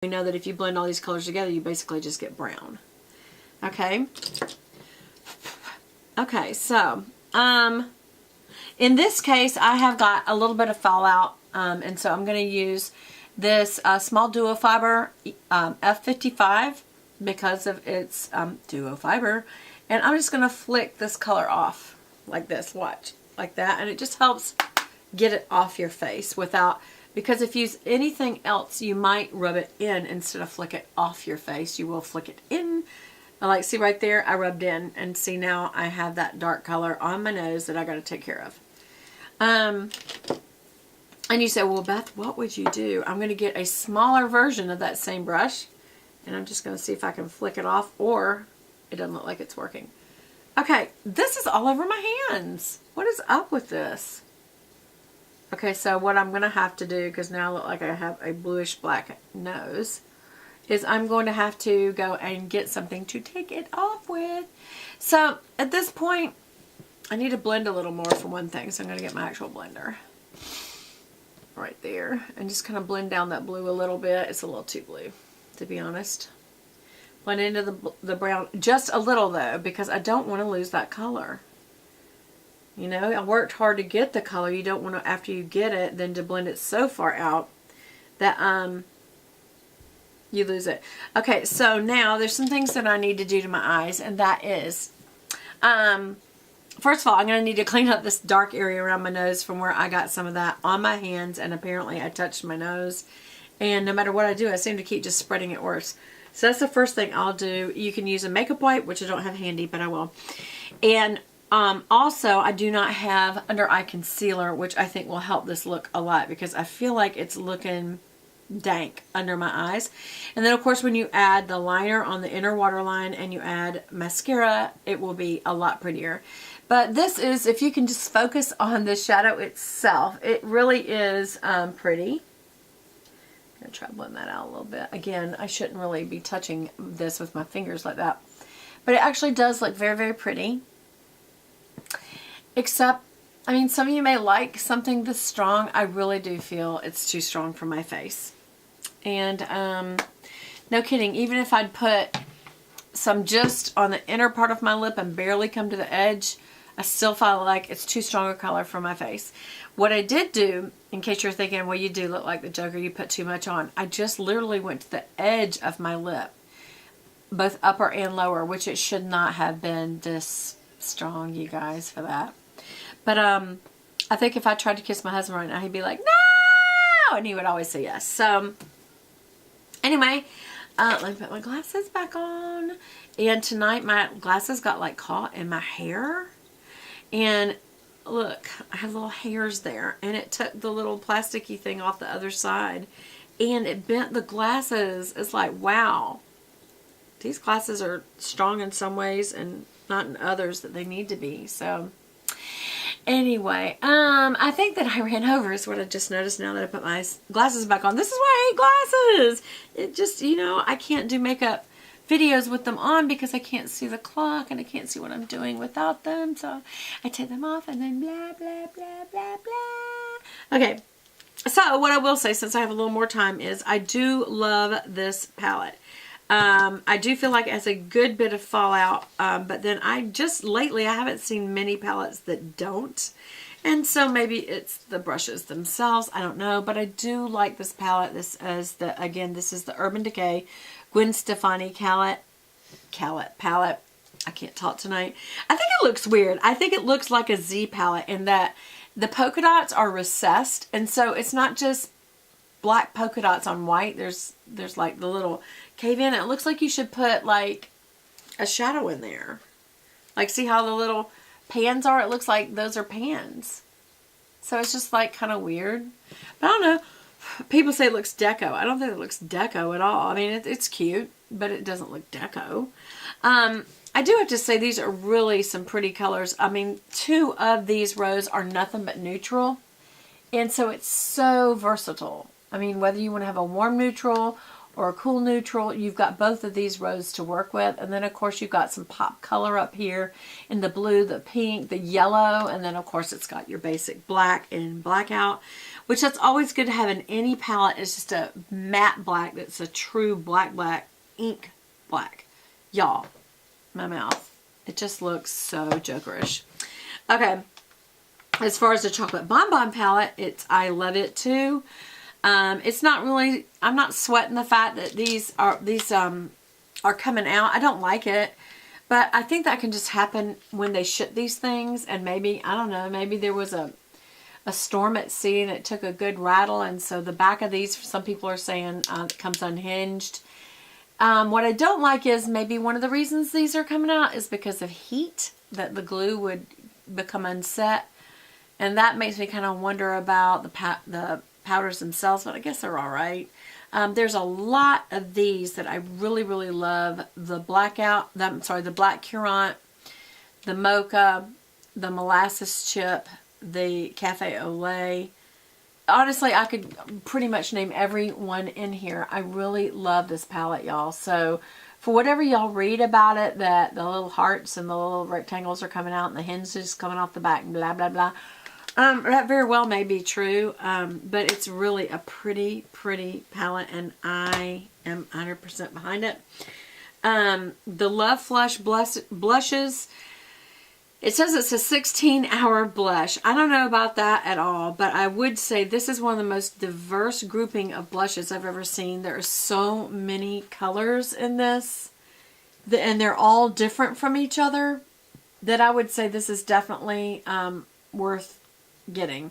We know that if you blend all these colors together, you basically just get brown. Okay. Okay, so, in this case, I have got a little bit of fallout, and so I'm going to use this small duo fiber F55 because of its duo fiber, and I'm just going to flick this color off like this, watch, like that, and it just helps get it off your face without, because if you use anything else, you might rub it in instead of flick it off your face. You will flick it in. Like, see right there, I rubbed in, and see now I have that dark color on my nose that I got to take care of. And you say, well, Beth, what would you do? I'm going to get a smaller version of that same brush, and I'm just going to see if I can flick it off, or it doesn't look like it's working. Okay, this is all over my hands. What is up with this? Okay, so what I'm going to have to do, because now I look like I have a bluish black nose, is I'm going to have to go and get something to take it off with. So at this point, I need to blend a little more for one thing. So I'm going to get my actual blender right there and just kind of blend down that blue a little bit. It's a little too blue, to be honest. Blend into the brown just a little though, because I don't want to lose that color. You know, I worked hard to get the color. You don't want to, after you get it, then to blend it so far out that you lose it. Okay, so now there's some things that I need to do to my eyes, and that is, first of all, I'm going to need to clean up this dark area around my nose from where I got some of that on my hands, and apparently I touched my nose, and no matter what I do, I seem to keep just spreading it worse. So that's the first thing I'll do. You can use a makeup wipe, which I don't have handy, but I will. And also, I do not have under eye concealer, which I think will help this look a lot, because I feel like it's looking dank under my eyes. And then of course when you add the liner on the inner waterline and you add mascara, it will be a lot prettier. But this is, if you can just focus on the shadow itself, it really is pretty. I'm going to try to blend that out a little bit. Again, I shouldn't really be touching this with my fingers like that. But it actually does look very, very pretty. Except, I mean, some of you may like something this strong. I really do feel it's too strong for my face. And no kidding, even if I'd put some just on the inner part of my lip and barely come to the edge, I still feel like it's too strong a color for my face. What I did do, in case you're thinking, well, you do look like the Joker, you put too much on, I just literally went to the edge of my lip, both upper and lower, which it should not have been this strong, you guys, for that. But I think if I tried to kiss my husband right now, he'd be like, no! And he would always say yes. So anyway, let me put my glasses back on. And tonight my glasses got like caught in my hair. And look, I have little hairs there. And it took the little plasticky thing off the other side. And it bent the glasses. It's like, wow. These glasses are strong in some ways and not in others that they need to be. So anyway, I think that I ran over is what I just noticed now that I put my glasses back on. This is why I hate glasses. It just, you know, I can't do makeup videos with them on because I can't see the clock and I can't see what I'm doing without them. So I take them off and then blah, blah, blah, blah, blah. Okay, so what I will say, since I have a little more time, is I do love this palette. I do feel like it has a good bit of fallout, but then lately I haven't seen many palettes that don't. And so maybe it's the brushes themselves, I don't know, but I do like this palette. This is the Urban Decay Gwen Stefani palette. I can't talk tonight. I think it looks weird. I think it looks like a Z palette in that the polka dots are recessed, and so it's not just black polka dots on white. There's like the little cave in. It looks like you should put like a shadow in there. Like, see how the little pans are? It looks like those are pans. So it's just like kind of weird. But I don't know. People say it looks deco. I don't think it looks deco at all. I mean, it's cute, but it doesn't look deco. I do have to say these are really some pretty colors. I mean, 2 of these rows are nothing but neutral. And so it's so versatile. I mean, whether you want to have a warm neutral or a cool neutral, you've got both of these rows to work with. And then, of course, you've got some pop color up here in the blue, the pink, the yellow. And then, of course, it's got your basic black and blackout, which that's always good to have in any palette. It's just a matte black that's a true black ink black. Y'all, my mouth. It just looks so jokerish. Okay. As far as the chocolate bonbon palette, I love it too. It's not really, I'm not sweating the fact that these are coming out. I don't like it, but I think that can just happen when they ship these things, and maybe, I don't know, maybe there was a storm at sea and it took a good rattle, and so the back of these, some people are saying, it comes unhinged. What I don't like is maybe one of the reasons these are coming out is because of heat, that the glue would become unset. And that makes me kind of wonder about the powders themselves, but I guess they're all right. There's a lot of these that I really, really love. The black curant, the mocha, the molasses chip, the cafe au lait. Honestly, I could pretty much name every one in here. I really love this palette, y'all. So for whatever y'all read about it, that the little hearts and the little rectangles are coming out and the hinges coming off the back and blah, blah, blah. That very well may be true, but it's really a pretty palette, and I am 100% behind it. The Love Flush blushes, it says it's a 16-hour blush. I don't know about that at all, but I would say this is one of the most diverse grouping of blushes I've ever seen. There are so many colors in this, and they're all different from each other, that I would say this is definitely worth getting.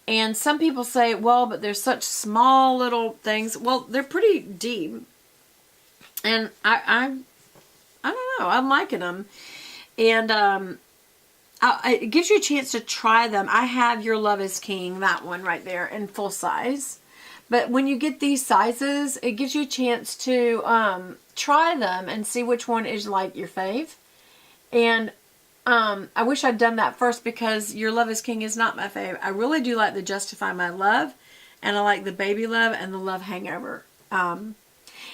And some people say, well, but there's such small little things. Well, they're pretty deep, and I don't know, I'm liking them. And it gives you a chance to try them. I have Your Love is King, that one right there, in full size. But when you get these sizes, it gives you a chance to try them and see which one is like your fave. And I wish I'd done that first, because Your Love is King is not my fave. I really do like the Justify My Love, and I like the Baby Love and the Love Hangover. And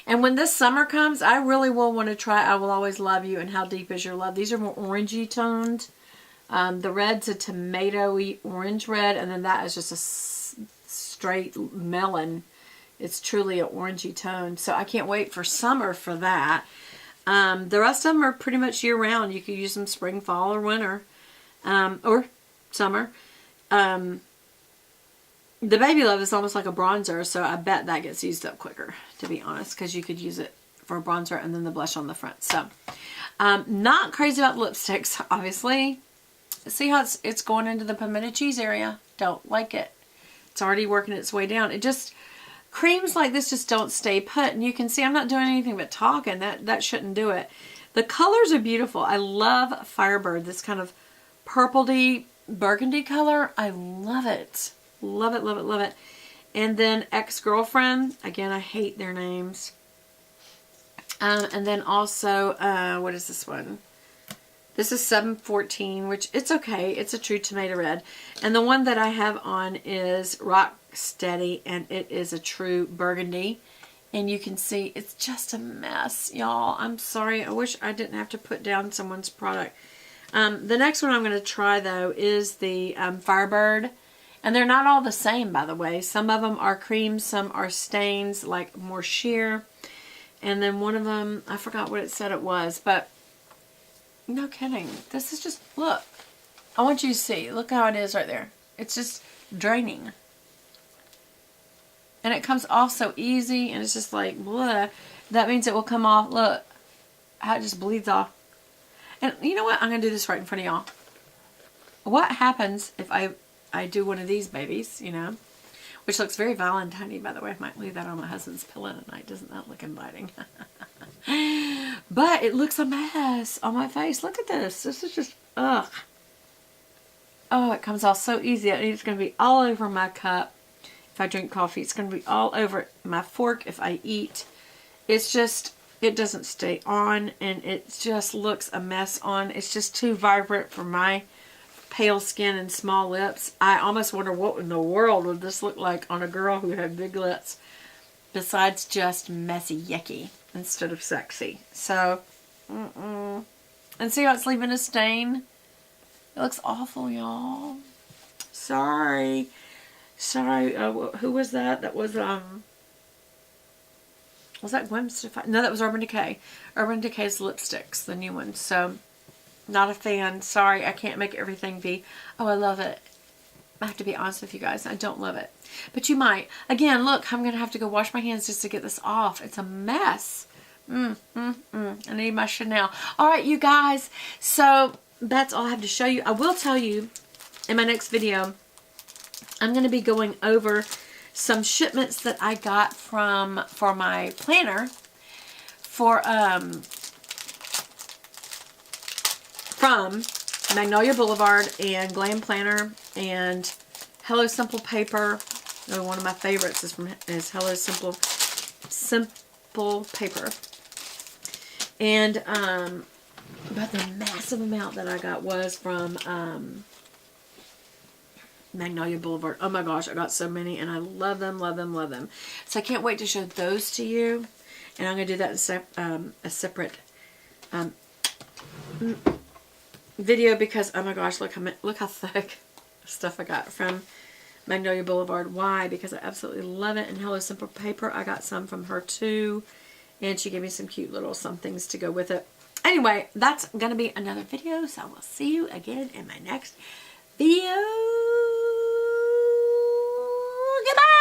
when this summer comes, I really will want to try I Will Always Love You and How Deep Is Your Love. These are more orangey toned. The red's a tomatoey orange red, and then that is just a straight melon. It's truly an orangey tone. So I can't wait for summer for that. The rest of them are pretty much year round. You could use them spring, fall, or winter, or summer. The Baby Love is almost like a bronzer, so I bet that gets used up quicker, to be honest, because you could use it for a bronzer and then the blush on the front. So, not crazy about lipsticks, obviously. See how it's going into the pimento cheese area? Don't like it. It's already working its way down. It just, creams like this just don't stay put. And you can see I'm not doing anything but talking. That shouldn't do it. The colors are beautiful. I love Firebird, this kind of purpley burgundy color. I love it. Love it, love it, love it. And then Ex-Girlfriend. Again, I hate their names. And then also, what is this one? This is 714, which it's okay. It's a true tomato red. And the one that I have on is Rock Steady, and it is a true burgundy. And you can see it's just a mess, y'all. I'm sorry. I wish I didn't have to put down someone's product. The next one I'm going to try, though, is the Firebird. And they're not all the same, by the way. Some of them are creams, some are stains, like more sheer. And then one of them, I forgot what it said it was, but no kidding. This is just, look. I want you to see. Look how it is right there. It's just draining. And it comes off so easy, and it's just like, blah. That means it will come off, look, how it just bleeds off. And you know what? I'm going to do this right in front of y'all. What happens if I do one of these babies, you know, which looks very Valentine-y, by the way. I might leave that on my husband's pillow tonight. Doesn't that look inviting? But it looks a mess on my face. Look at this. This is just, ugh. Oh, it comes off so easy. It's going to be all over my cup if I drink coffee. It's going to be all over my fork if I eat. It's just, it doesn't stay on, and it just looks a mess on. It's just too vibrant for my pale skin and small lips. I almost wonder what in the world would this look like on a girl who had big lips, besides just messy, yucky, instead of sexy. So, and see how it's leaving a stain? It looks awful, y'all. Sorry. Sorry, who was that? That was that Gwen Stefani? No, that was Urban Decay. Urban Decay's lipsticks, the new one. So, not a fan. Sorry, I can't make everything be. Oh, I love it. I have to be honest with you guys. I don't love it. But you might. Again, look, I'm going to have to go wash my hands just to get this off. It's a mess. I need my Chanel. All right, you guys. So, that's all I have to show you. I will tell you in my next video, I'm going to be going over some shipments that I got for my planner from Magnolia Boulevard and Glam Planner and Hello Simple Paper. Oh, one of my favorites is Hello Simple Paper. And but the massive amount that I got was from Magnolia Boulevard. Oh my gosh, I got so many and I love them, love them, love them. So I can't wait to show those to you. And I'm going to do that in a separate video because, oh my gosh, look how thick stuff I got from Magnolia Boulevard. Why? Because I absolutely love it. And Hello Simple Paper, I got some from her too. And she gave me some cute little somethings to go with it. Anyway, that's going to be another video. So I will see you again in my next video. Goodbye!